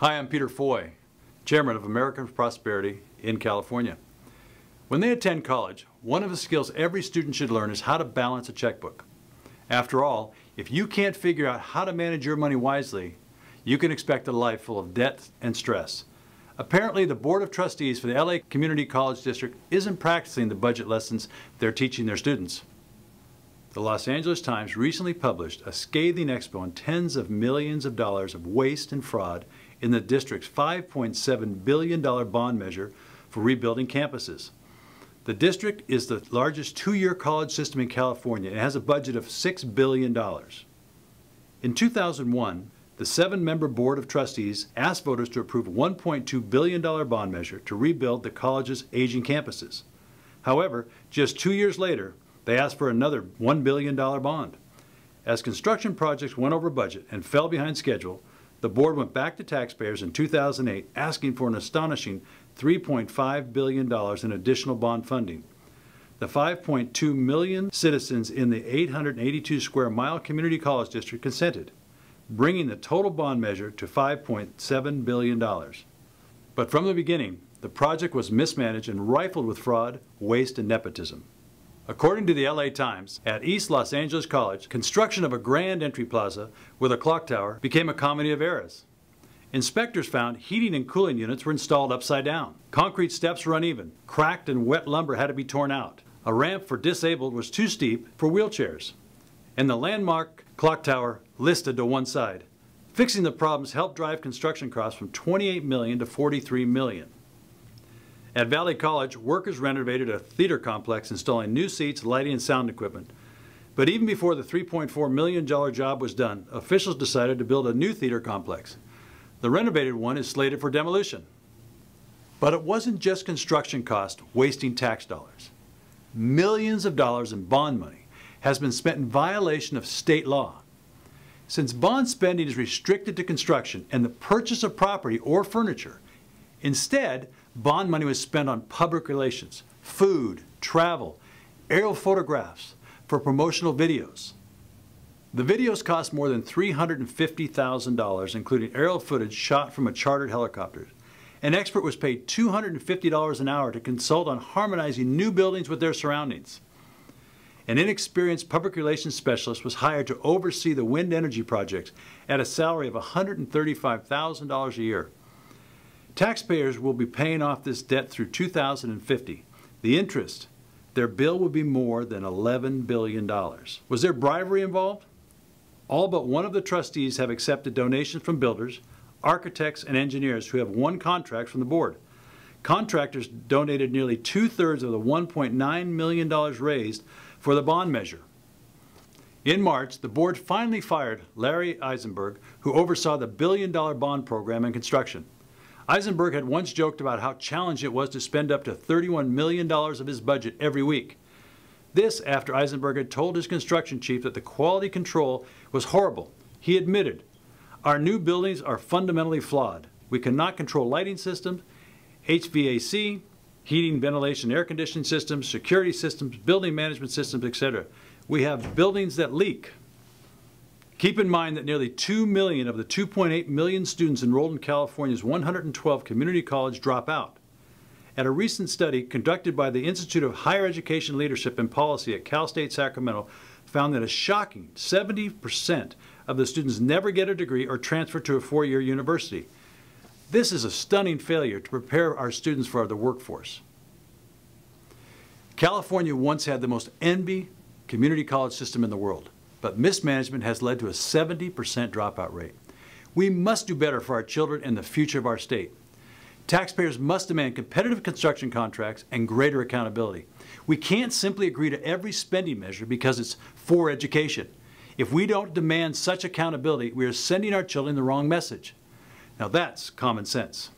Hi, I'm Peter Foy, Chairman of American Prosperity in California. When they attend college, one of the skills every student should learn is how to balance a checkbook. After all, if you can't figure out how to manage your money wisely, you can expect a life full of debt and stress. Apparently, the Board of Trustees for the LA Community College District isn't practicing the budget lessons they're teaching their students. The Los Angeles Times recently published a scathing expo on tens of millions of dollars of waste and fraud in the district's $5.7 billion bond measure for rebuilding campuses. The district is the largest two-year college system in California and has a budget of $6 billion. In 2001, the 7-member Board of Trustees asked voters to approve a $1.2 billion bond measure to rebuild the college's aging campuses. However, just 2 years later, they asked for another $1 billion bond. As construction projects went over budget and fell behind schedule, the board went back to taxpayers in 2008 asking for an astonishing $3.5 billion in additional bond funding. The 5.2 million citizens in the 882 square mile community college district consented, bringing the total bond measure to $5.7 billion. But from the beginning, the project was mismanaged and rifled with fraud, waste, and nepotism. According to the LA Times, at East Los Angeles College, construction of a grand entry plaza with a clock tower became a comedy of errors. Inspectors found heating and cooling units were installed upside down. Concrete steps were uneven. Cracked and wet lumber had to be torn out. A ramp for disabled was too steep for wheelchairs. And the landmark clock tower listed to one side. Fixing the problems helped drive construction costs from $28 million to $43 million. At Valley College, workers renovated a theater complex, installing new seats, lighting, and sound equipment. But even before the $3.4 million job was done, officials decided to build a new theater complex. The renovated one is slated for demolition. But it wasn't just construction costs wasting tax dollars. Millions of dollars in bond money has been spent in violation of state law. Since bond spending is restricted to construction and the purchase of property or furniture, instead, bond money was spent on public relations, food, travel, aerial photographs for promotional videos. The videos cost more than $350,000, including aerial footage shot from a chartered helicopter. An expert was paid $250 an hour to consult on harmonizing new buildings with their surroundings. An inexperienced public relations specialist was hired to oversee the wind energy projects at a salary of $135,000 a year. Taxpayers will be paying off this debt through 2050. The interest, their bill will be more than $11 billion. Was there bribery involved? All but one of the trustees have accepted donations from builders, architects, and engineers who have won contracts from the board. Contractors donated nearly 2/3 of the $1.9 million raised for the bond measure. In March, the board finally fired Larry Eisenberg, who oversaw the billion-dollar bond program and construction. Eisenberg had once joked about how challenging it was to spend up to $31 million of his budget every week. This after Eisenberg had told his construction chief that the quality control was horrible. He admitted, "Our new buildings are fundamentally flawed. We cannot control lighting systems, HVAC, heating, ventilation, air conditioning systems, security systems, building management systems, etc. We have buildings that leak." Keep in mind that nearly 2 million of the 2.8 million students enrolled in California's 112 community colleges drop out. At a recent study conducted by the Institute of Higher Education Leadership and Policy at Cal State Sacramento found that a shocking 70% of the students never get a degree or transfer to a 4-year university. This is a stunning failure to prepare our students for the workforce. California once had the most envied community college system in the world, but mismanagement has led to a 70% dropout rate. We must do better for our children and the future of our state. Taxpayers must demand competitive construction contracts and greater accountability. We can't simply agree to every spending measure because it's for education. If we don't demand such accountability, we are sending our children the wrong message. Now that's common sense.